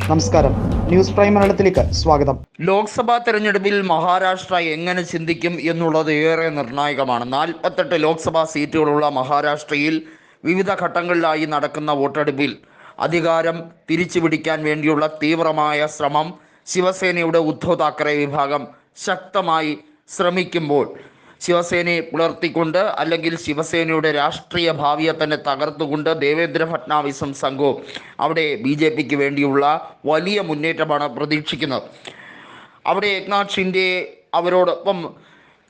നമസ്കാരം, news prime മലയാളത്തിലേക്ക് സ്വാഗതം. ലോക്സഭാ തെരഞ്ഞെടുപ്പിൽ മഹാരാഷ്ട്ര എങ്ങനെ ചിന്തിക്കും എന്നുള്ളത് ഏറെ നിർണായകമാണ്. 48 ലോക്സഭാ സീറ്റുകളുള്ള മഹാരാഷ്ട്രയിൽ വിവിധ ഘട്ടങ്ങളിലായി നടക്കുന്ന വോട്ടെടുപ്പിൽ അധികാരം തിരിച്ചുപിടിക്കാൻ വേണ്ടിയുള്ള തീവ്രമായ ശ്രമം ശിവസേനയുടെ ഉദ്ധവ് താക്കറെ വിഭാഗം ശക്തമായി ശ്രമിക്കുമ്പോൾ, ശിവസേനയെ പുലർത്തിക്കൊണ്ട് അല്ലെങ്കിൽ ശിവസേനയുടെ രാഷ്ട്രീയ ഭാവിയെ തന്നെ തകർത്തുകൊണ്ട് ദേവേന്ദ്ര ഫട്നാവിസും സംഘവും അവിടെ BJPക്ക് വേണ്ടിയുള്ള വലിയ മുന്നേറ്റമാണ് പ്രതീക്ഷിക്കുന്നത്. അവിടെ ഏക്നാഥ് ഷിൻഡെ അവരോടൊപ്പം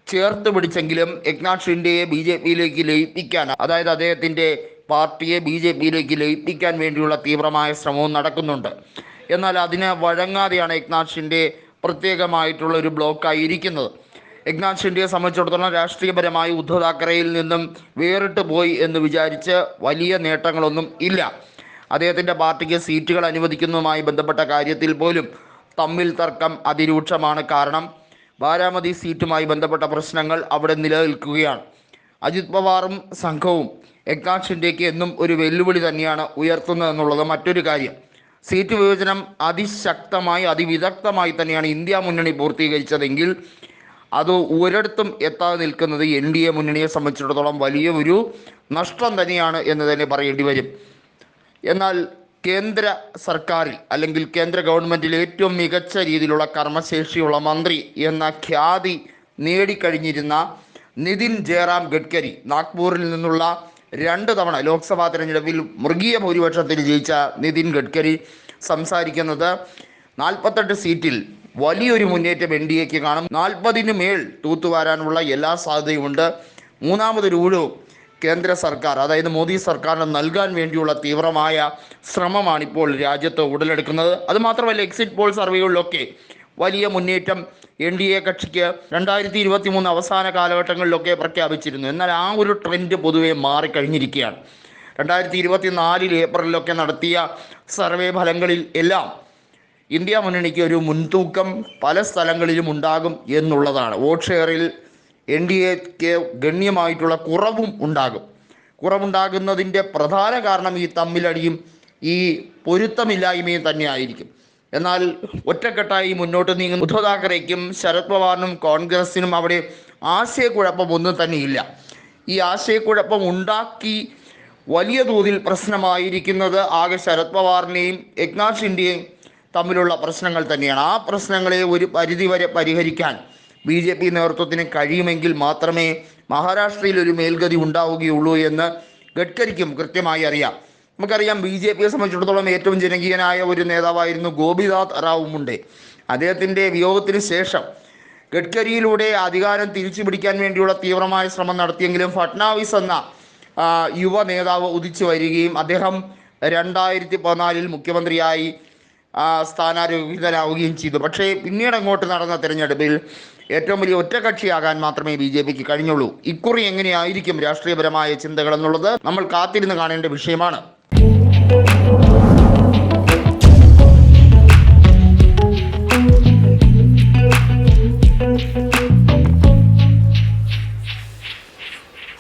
ചേർത്ത് പിടിച്ചെങ്കിലും ഏക്നാഥ് ഷിൻഡെയെ BJPയിലേക്ക് ലയിപ്പിക്കാൻ, അതായത് അദ്ദേഹത്തിൻ്റെ പാർട്ടിയെ BJPയിലേക്ക് ലയിപ്പിക്കാൻ വേണ്ടിയുള്ള തീവ്രമായ ശ്രമവും നടക്കുന്നുണ്ട്. എന്നാൽ അതിന് വഴങ്ങാതെയാണ് ഏക്നാഥ് ഷിൻഡെ പ്രത്യേകമായിട്ടുള്ള ഒരു ബ്ലോക്കായിരിക്കുന്നത്. ഏക്നാഥ് ഷിൻഡെയെ സംബന്ധിച്ചിടത്തോളം രാഷ്ട്രീയപരമായി ഉദ്ധവ് താക്കറെയിൽ നിന്നും വേറിട്ട് പോയി എന്ന് വിചാരിച്ച് വലിയ നേട്ടങ്ങളൊന്നും ഇല്ല. അദ്ദേഹത്തിൻ്റെ പാർട്ടിക്ക് സീറ്റുകൾ അനുവദിക്കുന്നതുമായി ബന്ധപ്പെട്ട കാര്യത്തിൽ പോലും തമ്മിൽ തർക്കം അതിരൂക്ഷമാണ്. കാരണം ബാരാമതി സീറ്റുമായി ബന്ധപ്പെട്ട പ്രശ്നങ്ങൾ അവിടെ നിലനിൽക്കുകയാണ്. അജിത് പവാറും സംഘവും ഏക്നാഥ് ഷിൻഡെയ്ക്ക് എന്നും ഒരു വെല്ലുവിളി തന്നെയാണ് ഉയർത്തുന്നതെന്നുള്ളത് മറ്റൊരു കാര്യം. സീറ്റ് വിഭജനം അതിശക്തമായി അതിവിദഗ്ധമായി തന്നെയാണ് ഇന്ത്യ മുന്നണി പൂർത്തീകരിച്ചതെങ്കിൽ അത് ഒരിടത്തും എത്താതെ നിൽക്കുന്നത് NDA മുന്നണിയെ സംബന്ധിച്ചിടത്തോളം വലിയ ഒരു നഷ്ടം തന്നെയാണ് എന്ന് തന്നെ പറയേണ്ടി വരും. എന്നാൽ കേന്ദ്ര സർക്കാരിൽ അല്ലെങ്കിൽ കേന്ദ്ര ഗവൺമെൻറ്റിൽ ഏറ്റവും മികച്ച രീതിയിലുള്ള കർമ്മശേഷിയുള്ള മന്ത്രി എന്ന ഖ്യാതി നേടിക്കഴിഞ്ഞിരുന്ന നിതിൻ ജയറാം ഗഡ്കരി, നാഗ്പൂരിൽ നിന്നുള്ള 2 തവണ ലോക്സഭാ തെരഞ്ഞെടുപ്പിൽ മൃഗീയ ഭൂരിപക്ഷത്തിൽ ജയിച്ച നിതിൻ ഗഡ്കരി സംസാരിക്കുന്നത് 48 സീറ്റിൽ വലിയൊരു മുന്നേറ്റം NDAക്ക് കാണും. 40-ന് മേൽ തൂത്തുവാരാനുള്ള എല്ലാ സാധ്യതയുമുണ്ട്. മൂന്നാമതൊരു ഊഴവും കേന്ദ്ര സർക്കാർ, അതായത് മോദി സർക്കാരിന് നൽകാൻ വേണ്ടിയുള്ള തീവ്രമായ ശ്രമമാണിപ്പോൾ രാജ്യത്ത് ഉടലെടുക്കുന്നത്. അതുമാത്രമല്ല, എക്സിറ്റ് പോൾ സർവേകളിലൊക്കെ വലിയ മുന്നേറ്റം NDA കക്ഷിക്ക് 2023 അവസാന കാലഘട്ടങ്ങളിലൊക്കെ പ്രഖ്യാപിച്ചിരുന്നു. എന്നാൽ ആ ഒരു ട്രെൻഡ് പൊതുവെ മാറിക്കഴിഞ്ഞിരിക്കുകയാണ്. 2024 ഏപ്രിലൊക്കെ നടത്തിയ സർവേ ഫലങ്ങളിൽ എല്ലാം ഇന്ത്യ മുന്നണിക്ക് ഒരു മുൻതൂക്കം പല സ്ഥലങ്ങളിലും ഉണ്ടാകും എന്നുള്ളതാണ്. വോട്ട് ഷെയറിൽ NDAക്ക് ഗണ്യമായിട്ടുള്ള കുറവുണ്ടാകുന്നതിൻ്റെ പ്രധാന കാരണം ഈ തമ്മിലടിയും ഈ പൊരുത്തമില്ലായ്മയും തന്നെയായിരിക്കും. എന്നാൽ ഒറ്റക്കെട്ടായി മുന്നോട്ട് നീങ്ങുന്ന ഉദ്ധവ് താക്കറേക്കും ശരത് പവാറിനും കോൺഗ്രസിനും അവിടെ ആശയക്കുഴപ്പം ഒന്നും തന്നെയില്ല. ഈ ആശയക്കുഴപ്പം ഉണ്ടാക്കി വലിയ തോതിൽ പ്രശ്നമായിരിക്കുന്നത് ആകെ ശരത് പവാറിനെയും ഏക്നാഥ് ഷിൻഡെയും തമ്മിലുള്ള പ്രശ്നങ്ങൾ തന്നെയാണ്. ആ പ്രശ്നങ്ങളെ ഒരു പരിധിവരെ പരിഹരിക്കാൻ BJP നേതൃത്വത്തിന് കഴിയുമെങ്കിൽ മാത്രമേ മഹാരാഷ്ട്രയിൽ ഒരു മേൽഗതി ഉണ്ടാവുകയുള്ളൂ എന്ന് ഗഡ്കരിക്കും കൃത്യമായി അറിയാം. നമുക്കറിയാം, BJPയെ സംബന്ധിച്ചിടത്തോളം ഏറ്റവും ജനകീയനായ ഒരു നേതാവായിരുന്നു ഗോപിനാഥ് റാവു മുണ്ടെ. അദ്ദേഹത്തിൻ്റെ വിയോഗത്തിന് ശേഷം ഗഡ്കരിയിലൂടെ അധികാരം തിരിച്ചു പിടിക്കാൻ വേണ്ടിയുള്ള തീവ്രമായ ശ്രമം നടത്തിയെങ്കിലും ഫട്നാവിസ് എന്ന യുവ നേതാവ് ഉദിച്ചു വരികയും അദ്ദേഹം 2014 മുഖ്യമന്ത്രിയായി സ്ഥാനാരോപിതനാവുകയും ചെയ്തു. പക്ഷേ പിന്നീട് അങ്ങോട്ട് നടന്ന തെരഞ്ഞെടുപ്പിൽ ഏറ്റവും വലിയ ഒറ്റക്കക്ഷിയാകാൻ മാത്രമേ BJPക്ക് കഴിഞ്ഞുള്ളൂ. ഇക്കുറി എങ്ങനെയായിരിക്കും രാഷ്ട്രീയപരമായ ചിന്തകൾ എന്നുള്ളത് നമ്മൾ കാത്തിരുന്ന് കാണേണ്ട വിഷയമാണ്.